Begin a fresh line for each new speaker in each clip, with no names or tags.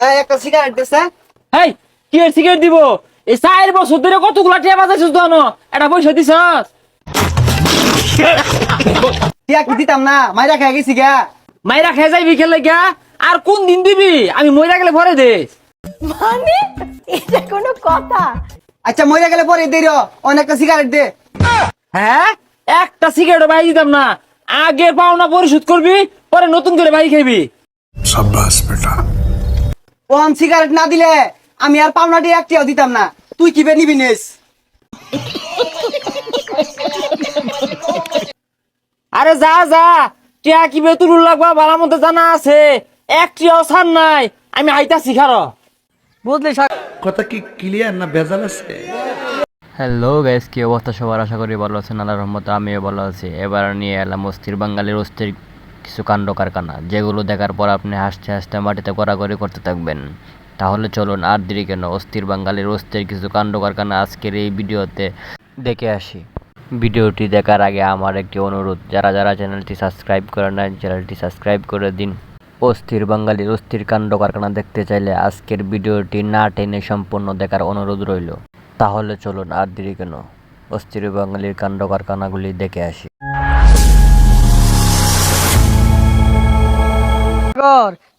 একটা সিগারেট দেছে।
হেই, কি এর সিগারেট দিব? এই 4 বছর ধরে কতগুলা টিয়া বাজাইছিস তো আনো, এটা পয়সা দিছস?
টিয়া কি দিতাম না, মাইরা খেয়ে গেছি গা।
মাইরা খেয়ে যাইবি খেলে গা? আর কোন দিন দিবি? আমি মইরা গেলে ভরে দেস।
মানে এটা কোনো কথা?
আচ্ছা মইরা গেলে পরে দেই অনেকটা সিগারেট দে।
হ্যাঁ, একটা সিগারেট ভাই দিতাম না। আগের পাওনা পরিশোধ করবি, পরে নতুন করে ভাই খাইবি।
शाबाश बेटा।
ওন সিগারেট না দিলে আমি আর পাওনাটি একটিও দিতাম না। তুই কি বে নিবি নেস?
আরে যা যা, টিয়া কি বেতুল লাগবা ভালো মতো জানা আছে। একটিও ছাড় নাই, আমি আইতাছি খারো।
বুঝলি
কথা কি ক্লিয়ার না ভেজাল আছে?
হ্যালো গাইস, কি অবস্থা সবার? আশা করি ভালো আছেন। আল্লাহর রহমতে আমিও ভালো আছি। এবার নিয়ে এলাম অস্থির বাঙালির অস্থির কিছু কাণ্ড কারখানা, যেগুলো দেখার পর আপনি হাসতে হাসতে মাটিতে গড়াগড়ি করতে থাকবেন। তাহলে চলুন আর দেরি কেন, অস্থির বাঙালির অস্থির কিছু কাণ্ড কারখানা আজকের এই ভিডিওতে দেখে আসি। ভিডিওটি দেখার আগে আমার একটি অনুরোধ, যারা যারা চ্যানেলটি সাবস্ক্রাইব করে নেন চ্যানেলটি সাবস্ক্রাইব করে দিন। অস্থির বাঙালির অস্থির কাণ্ড কারখানা দেখতে চাইলে আজকের ভিডিওটি না টেনে সম্পূর্ণ দেখার অনুরোধ রইল। তাহলে চলুন আর দেরি কেন, অস্থির বাঙালির কাণ্ড কারখানাগুলি দেখে আসি।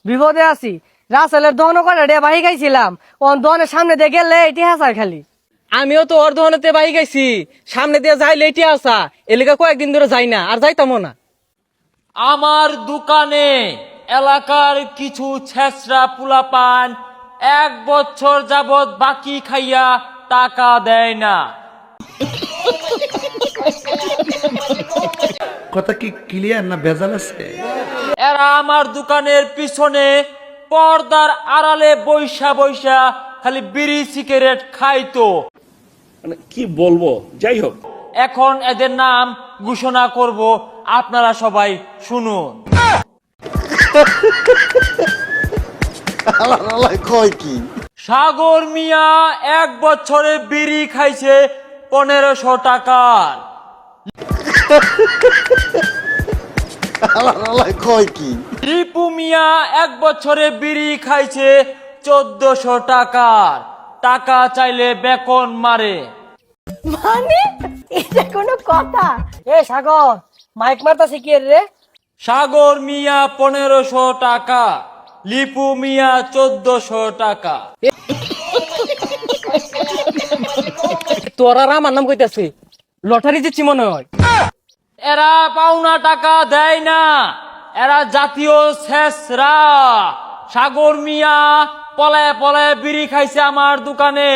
বিপদে আছি। রাসেলের দহন করে রে বাহি গাইছিলাম, ও দহনের সামনে দিয়ে গেলে এটি হাসার খালি।
আমিও তো ওর দোকানেতে বাই গাইছি, সামনে দিয়ে যাই লেটি আসা, এলাকা কয়েকদিন ধরে যাই না, আর যাইতামও না। আমার দোকানে এলাকার কিছু ছেসরা পুলাপান 1 বছর যাবত বাকি খাইয়া টাকা দেয় না।
কথা কি ক্লিয়ার না ভেজাল আছে?
এরা আমার দোকানের পিছনে পর্দার আড়ালে বৈশা বৈশা খালি বিড়ি সিগারেট খাইতো।
মানে কি বলবো, যাই হোক।
এখন এদের নাম ঘোষণা করব, আপনারা সবাই শুনুন। সাগর মিয়া 1 বছরে বিড়ি খাইছে 1500 টাকার। রিপু মিয়া 1 বছরে বিড়ি খাইছে 1400 টাকার। টাকা চাইলে বেকন মারে।
মানে এটা কোনো কথা?
এ সাগর, মাইক মারতাছি কি রে?
সাগর মিয়া 1500 টাকা, লিপু মিয়া 1400 টাকা।
তোরা আমার নাম কইতাছি, লটারি দিচ্ছি মনে হয়।
এরা পাওনা টাকা দেয় না, এরা জাতীয় ছেসরা। সাগর মিয়া পলায় পলায় বিড়ি খাইছে আমার দোকানে,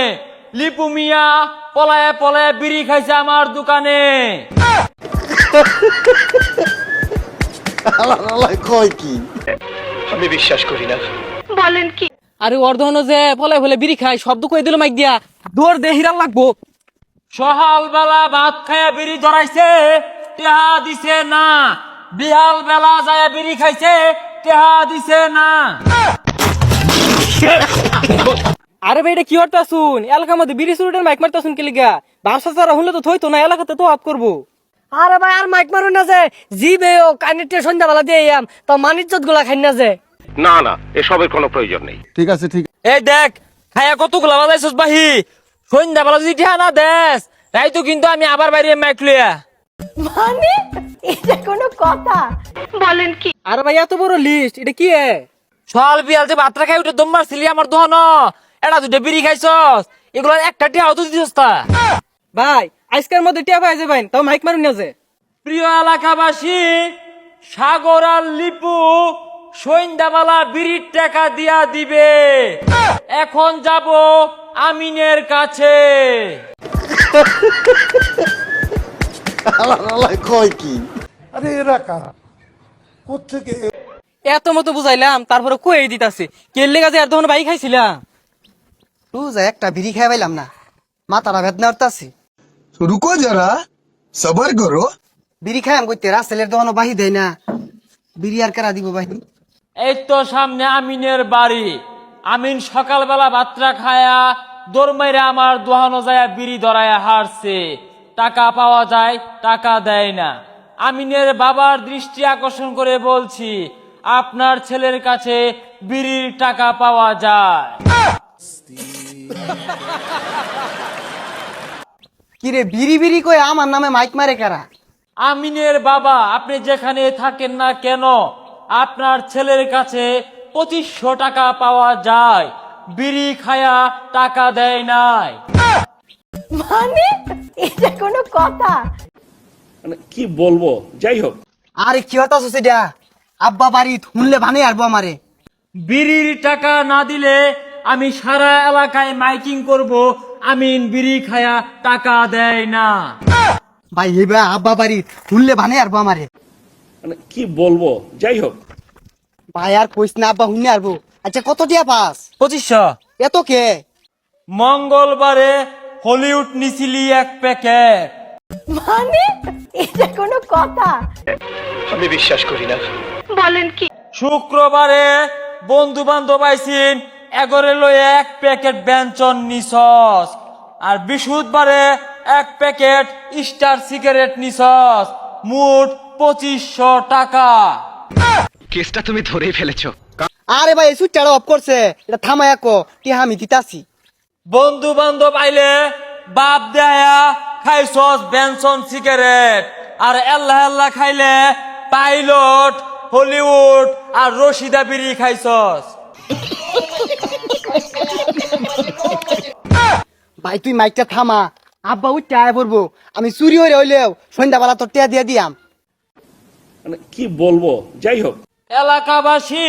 লিপু মিয়া পলায় পলায় বিড়ি খাইছে আমার দোকানে।
আমি বিশ্বাস করি না।
বলেন কি?
আরে অর্ধন যে পলাই ফলে বিড়ি খাই, শব্দ কই দিল মাইক দিয়া, দৌড় দে হিরাল লাগবো।
সকাল বেলা ভাত খায়া বিড়ি ধরাইছে, টেহা দিছে না। বিহাল বেলা যায় বিড়ি খাইছে, টেহা দিছে না।
আরে ভাই এটা কি হরতা শুন, এলাকার মধ্যে বিড়ি সুরুটের মাইক মারতা শুন কি লিগা? বারসা ছাড়া হলে তো থইতো না, এলাকাতে তো অফ করবো। আরে ভাই আর মাইক মারুন না যে, জিবে ও কানেক্টে সন্ধ্যাবেলা দিয়ে আম, তো মানিজ্জত গুলা খাই না যে।
না না, এসবের কোনো প্রয়োজন নেই।
এই দেখ, খায়া কতগুলা বাজাইছস বাহি। সন্ধ্যাবেলা যদি টেহা না দেস, তাই তো কিন্তু আমি আবার বাইরে মাইক লইয়া।
মানে এটা কোনো কথা? বলেন কি?
আরে ভাই এত বড় লিস্ট, এটা কি এ?
সকাল বিয়াল যে ভাতটা খাই উঠে দম মারছিলি আমার দহন, এটা দুটো বিড়ি খাইছস, এগুলো একটা টেহাও তো দিছস তা।
ভাই আজকের মধ্যে টিয়া পাই যাবেন, তাও মাইক মারুন না যে।
প্রিয় এলাকাবাসী, সাগর আর লিপু সন্ধ্যাবেলা বিড়ির টাকা দিয়া দিবে। এখন যাব আমিনের কাছে।
এত মতো বুঝাইলাম, তারপরে কই দিতাছে কে লেগা যে আর তখন ভাই খাইছিলাম।
তুই যা একটা বিড়ি খাই পাইলাম না, মাথাটা বেদনা উঠতাছি।
रुको जरा सबर करो।
বিড়ি খাই আমি কইতে রাসেলের দহনও বাহি দেয় না, বিড়ি আর কারা দিব বাহি?
এই তো সামনে আমিনের বাড়ি। আমিন সকালবেলা ভাতটা খায়া দৌড় মাইরা আমার দোহানো যায় বিড়ি ধরায়া হারছে। টাকা পাওয়া যায়, টাকা দেয় না। আমিনের বাবার দৃষ্টি আকর্ষণ করে বলছি, আপনার ছেলের কাছে বিড়ির টাকা পাওয়া যায়।
কিরে বিড়ি বিড়ি কই আমার নামে মাইক মারে কারা?
আমিনের বাবা, আপনি যেখানে থাকেন না কেন, আপনার ছেলের কাছে 2500 টাকা পাওয়া যায়, বিড়ি খায়া টাকা দেয় নাই।
মানে এটা কোনো কথা?
মানে কি বলবো, যাই হোক।
আরে কি হতাছ সেটা? আব্বা বাড়ি শুনলে ভানে আরবো আমারে।
বিড়ির টাকা না দিলে আমি সারা এলাকায় মাইকিং করব, আমিন বিড়ি খায়া টাকা দেয় না।
ভাই এবার আব্বা বাড়ি শুনলে ভানে আরবো আমারে।
মানে কি বলবো, যাই হোক।
ভাই আর কইস না, আব্বা শুনলে আরবো। আচ্ছা কত টিয়া পাস?
2500।
এত কে?
মঙ্গলবারে হলিউড নিছিলি 1 প্যাকেট।
মানে এটা কোনো কথা?
আমি বিশ্বাস করি না।
বলেন কি?
শুক্রবারে বন্ধু বান্ধব আইসিন, এগরে লয়ে 1 প্যাকেট ব্যঞ্জন নিছস। আর বৃহস্পতিবারে 1 প্যাকেট স্টার সিগারেট নিছস। মোট 2500 টাকা।
কেসটা তুমি ধরেই ফেলেছো।
আরে ভাই সুইচটা অফ করছে, এটা থামায়া কো টিয়া আমি দিতাছি।
বন্ধু বান্ধব আইলে বাপ দেয়া খাইছস বেনসন সিগারেট, আর আল্লাহ আল্লাহ খাইলে পাইলট, হলিউড আর রশিদা বিড়ি খাইছস।
ভাই তুই মাইকটা থামা, আব্বা উঠতে আয় পড়বো। আমি চুরি হয়ে হইলেও সন্ধ্যাবেলা তোর টিয়া দিয়ে দিয়াম।
মানে কি বলবো, যাই হোক।
এলাকাবাসী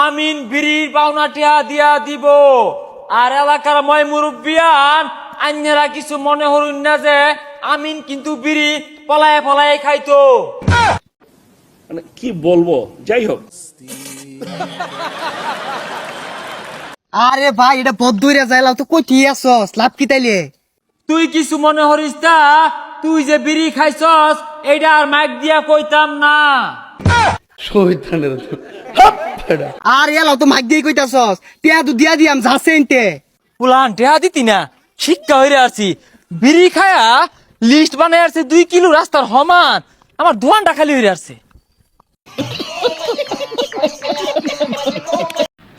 আমিন বিড়ির পাওনাটিয়া দিয়া দিব। আর এলাকার ময় মুরব্বিয়ান আন্যেরা কিছু মনে হরুন না যে আমিন কিন্তু বিড়ি পলায়ে পলায়ে খাইতো।
মানে কি বলবো, যাই হোক।
আরে ভাই এটা বদুইরা যাইলাম তো কই ঠিক আছস, লাভ কি তাইলে?
তুই কিছু মনে হরিস তা, তুই যে বিড়ি খাইছস এইটা আর মাইক দিয়া কইতাম না।
শহীদানের
আর এলাও তো মাইক দিয়ে কইতাছস, টিয়া তো দিয়া দিয়াম যাচ্ছে এনতে।
পুলান টেহা দিতি না, শিক্ষা হইরে আছি। বিড়ি খায়া লিস্ট বানাই আসছে 2 কিলো রাস্তার সমান, আমার দোয়ানটা খালি হইরে আসছে।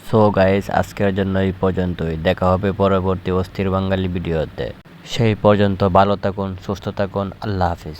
সো গাইস, আজকের জন্য এই পর্যন্তই। দেখা হবে পরবর্তী অস্থির বাঙালি ভিডিওতে। সেই পর্যন্ত ভালো থাকুন, সুস্থ থাকুন। আল্লাহ হাফিজ।